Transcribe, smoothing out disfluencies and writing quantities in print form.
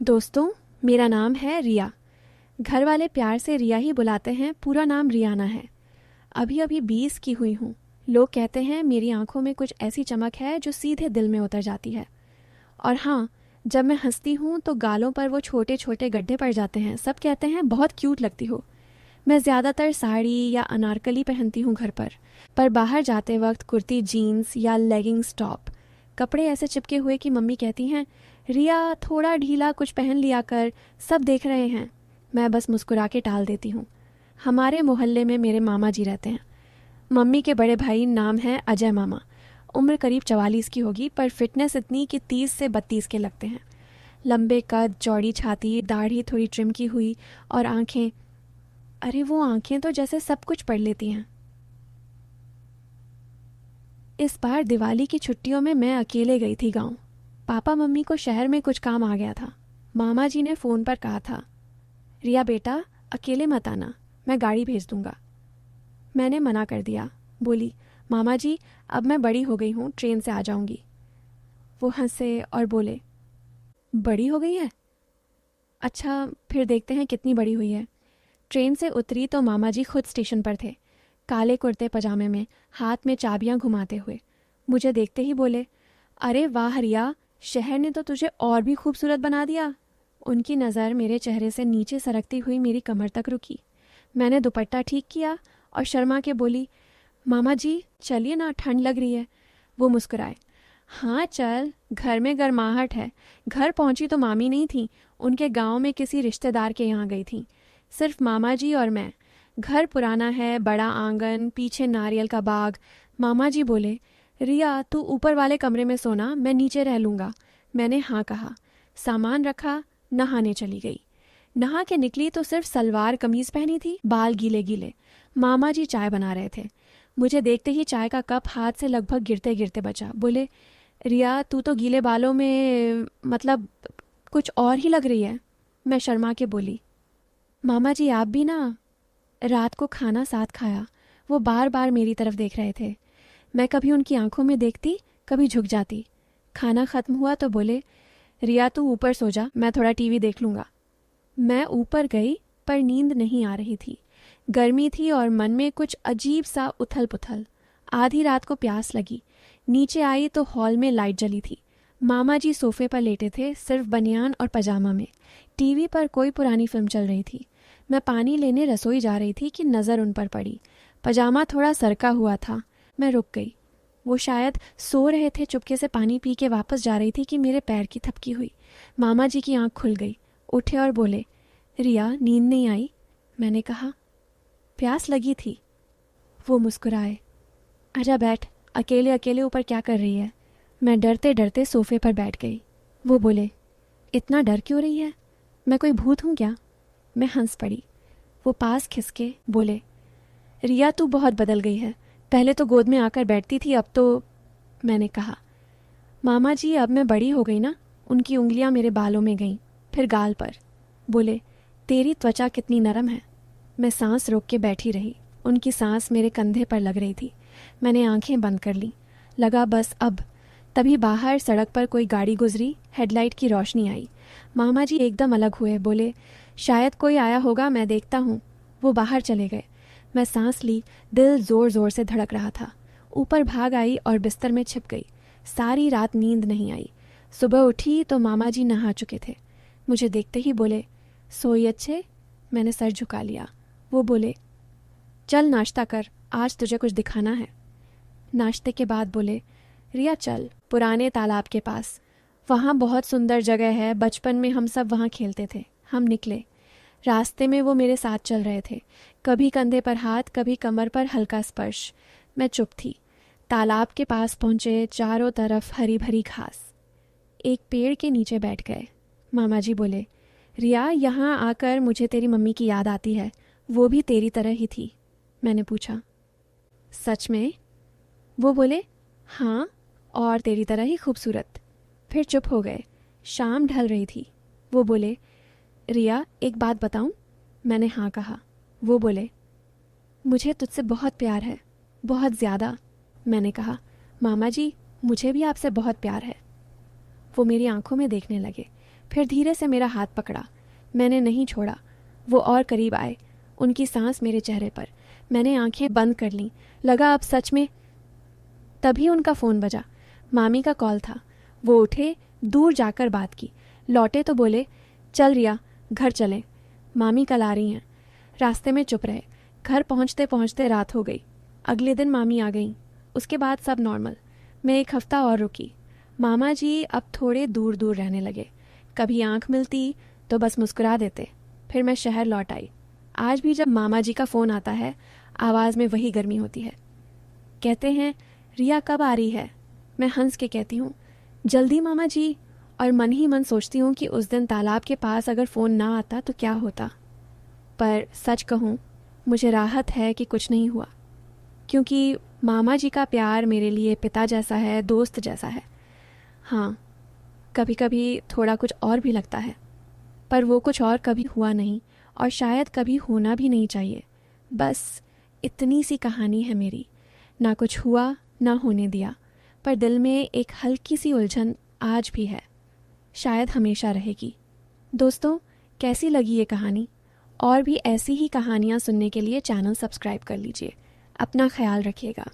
दोस्तों, मेरा नाम है रिया। घर वाले प्यार से रिया ही बुलाते हैं, पूरा नाम रियाना है। अभी अभी 20 की हुई हूँ। लोग कहते हैं मेरी आंखों में कुछ ऐसी चमक है जो सीधे दिल में उतर जाती है। और हाँ, जब मैं हंसती हूँ तो गालों पर वो छोटे छोटे गड्ढे पड़ जाते हैं। सब कहते हैं बहुत क्यूट लगती हो। मैं ज़्यादातर साड़ी या अनारकली पहनती हूँ घर पर बाहर जाते वक्त कुर्ती जीन्स या लेगिंग्स टॉप। कपड़े ऐसे चिपके हुए कि मम्मी कहती हैं, रिया थोड़ा ढीला कुछ पहन लिया कर, सब देख रहे हैं। मैं बस मुस्कुरा के टाल देती हूँ। हमारे मोहल्ले में मेरे मामा जी रहते हैं। मम्मी के बड़े भाई नाम है अजय मामा। उम्र करीब 44 की होगी, पर फिटनेस इतनी कि 30 से 32 के लगते हैं। लंबे कद, चौड़ी छाती, दाढ़ी थोड़ी ट्रिम की हुई और आंखें, अरे वो आंखें तो जैसे सब कुछ पढ़ लेती हैं। इस बार दिवाली की छुट्टियों में मैं अकेले गई थी गांव। पापा मम्मी को शहर में कुछ काम आ गया था। मामा जी ने फ़ोन पर कहा था, रिया बेटा अकेले मत आना, मैं गाड़ी भेज दूंगा। मैंने मना कर दिया। बोली, मामा जी अब मैं बड़ी हो गई हूँ, ट्रेन से आ जाऊंगी। वो हंसे और बोले, बड़ी हो गई है? अच्छा, फिर देखते हैं कितनी बड़ी हुई है। ट्रेन से उतरी तो मामा जी खुद स्टेशन पर थे, काले कुर्ते पजामे में, हाथ में चाबियां घुमाते हुए। मुझे देखते ही बोले, अरे वाह रिया, शहर ने तो तुझे और भी खूबसूरत बना दिया। उनकी नज़र मेरे चेहरे से नीचे सरकती हुई मेरी कमर तक रुकी। मैंने दुपट्टा ठीक किया और शर्मा के बोली, मामा जी चलिए ना, ठंड लग रही है। वो मुस्कुराए, हाँ चल, घर में गर्माहट है। घर पहुंची तो मामी नहीं थी, उनके गांव में किसी रिश्तेदार के यहाँ गई थी। सिर्फ मामा जी और मैं। घर पुराना है, बड़ा आंगन, पीछे नारियल का बाग। मामा जी बोले, रिया तू ऊपर वाले कमरे में सोना, मैं नीचे रह लूँगा। मैंने हाँ कहा। सामान रखा, नहाने चली गई। नहा के निकली तो सिर्फ सलवार कमीज पहनी थी, बाल गीले गीले। मामा जी चाय बना रहे थे। मुझे देखते ही चाय का कप हाथ से लगभग गिरते गिरते बचा। बोले, रिया तू तो गीले बालों में मतलब कुछ और ही लग रही है। मैं शर्मा के बोली, मामा जी आप भी ना। रात को खाना साथ खाया। वो बार बार मेरी तरफ देख रहे थे। मैं कभी उनकी आंखों में देखती, कभी झुक जाती। खाना खत्म हुआ तो बोले, रिया तू ऊपर सो जा, मैं थोड़ा टीवी देख लूँगा। मैं ऊपर गई, पर नींद नहीं आ रही थी। गर्मी थी और मन में कुछ अजीब सा उथल पुथल। आधी रात को प्यास लगी। नीचे आई तो हॉल में लाइट जली थी। मामा जी सोफे पर लेटे थे, सिर्फ बनियान और पजामा में। टीवी पर कोई पुरानी फिल्म चल रही थी। मैं पानी लेने रसोई जा रही थी कि नज़र उन पर पड़ी। पजामा थोड़ा सरका हुआ था। मैं रुक गई। वो शायद सो रहे थे। चुपके से पानी पी के वापस जा रही थी कि मेरे पैर की थपकी हुई। मामा जी की आंख खुल गई। उठे और बोले, रिया नींद नहीं आई? मैंने कहा, प्यास लगी थी। वो मुस्कुराए, आजा बैठ, अकेले अकेले ऊपर क्या कर रही है? मैं डरते डरते सोफे पर बैठ गई। वो बोले, इतना डर क्यों रही है? मैं कोई भूत हूँ क्या? मैं हंस पड़ी। वो पास खिसके बोले, रिया तू बहुत बदल गई है। पहले तो गोद में आकर बैठती थी, अब तो। मैंने कहा, मामा जी अब मैं बड़ी हो गई ना। उनकी उंगलियां मेरे बालों में गईं, फिर गाल पर। बोले, तेरी त्वचा कितनी नरम है। मैं सांस रोक के बैठी रही। उनकी सांस मेरे कंधे पर लग रही थी। मैंने आंखें बंद कर ली। लगा बस अब। तभी बाहर सड़क पर कोई गाड़ी गुजरी। हेडलाइट की रोशनी आई। मामा जी एकदम अलग हुए। बोले, शायद कोई आया होगा, मैं देखता हूँ। वो बाहर चले गए। मैं सांस ली। दिल जोर जोर से धड़क रहा था। ऊपर भाग आई और बिस्तर में छिप गई। सारी रात नींद नहीं आई। सुबह उठी तो मामा जी नहा चुके थे। मुझे देखते ही बोले, सोई अच्छे? मैंने सर झुका लिया। वो बोले, चल नाश्ता कर, आज तुझे कुछ दिखाना है। नाश्ते के बाद बोले, रिया चल पुराने तालाब के पास, वहाँ बहुत सुंदर जगह है, बचपन में हम सब वहाँ खेलते थे। हम निकले। रास्ते में वो मेरे साथ चल रहे थे, कभी कंधे पर हाथ, कभी कमर पर हल्का स्पर्श। मैं चुप थी। तालाब के पास पहुँचे। चारों तरफ हरी भरी घास। एक पेड़ के नीचे बैठ गए। मामा जी बोले, रिया यहाँ आकर मुझे तेरी मम्मी की याद आती है, वो भी तेरी तरह ही थी। मैंने पूछा, सच में? वो बोले, हाँ, और तेरी तरह ही खूबसूरत। फिर चुप हो गए। शाम ढल रही थी। वो बोले, रिया एक बात बताऊं? मैंने हाँ कहा। वो बोले, मुझे तुझसे बहुत प्यार है, बहुत ज़्यादा। मैंने कहा, मामा जी मुझे भी आपसे बहुत प्यार है। वो मेरी आंखों में देखने लगे। फिर धीरे से मेरा हाथ पकड़ा। मैंने नहीं छोड़ा। वो और करीब आए, उनकी सांस मेरे चेहरे पर। मैंने आंखें बंद कर लीं। लगा अब सच में। तभी उनका फ़ोन बजा। मामी का कॉल था। वो उठे, दूर जाकर बात की। लौटे तो बोले, चल रिया, घर चलें, मामी कल आ रही हैं। रास्ते में चुप रहे। घर पहुंचते पहुंचते रात हो गई। अगले दिन मामी आ गईं। उसके बाद सब नॉर्मल। मैं 1 हफ्ता और रुकी। मामा जी अब थोड़े दूर दूर रहने लगे। कभी आंख मिलती तो बस मुस्कुरा देते। फिर मैं शहर लौट आई। आज भी जब मामा जी का फ़ोन आता है, आवाज़ में वही गर्मी होती है। कहते हैं, रिया कब आ रही है? मैं हंस के कहती हूँ, जल्दी मामा जी। और मन ही मन सोचती हूँ कि उस दिन तालाब के पास अगर फ़ोन ना आता तो क्या होता। पर सच कहूँ, मुझे राहत है कि कुछ नहीं हुआ, क्योंकि मामा जी का प्यार मेरे लिए पिता जैसा है, दोस्त जैसा है। हाँ, कभी कभी थोड़ा कुछ और भी लगता है, पर वो कुछ और कभी हुआ नहीं, और शायद कभी होना भी नहीं चाहिए। बस इतनी सी कहानी है मेरी। ना कुछ हुआ, ना होने दिया, पर दिल में एक हल्की सी उलझन आज भी है, शायद हमेशा रहेगी। दोस्तों, कैसी लगी ये कहानी? और भी ऐसी ही कहानियाँ सुनने के लिए चैनल सब्सक्राइब कर लीजिए। अपना ख्याल रखिएगा।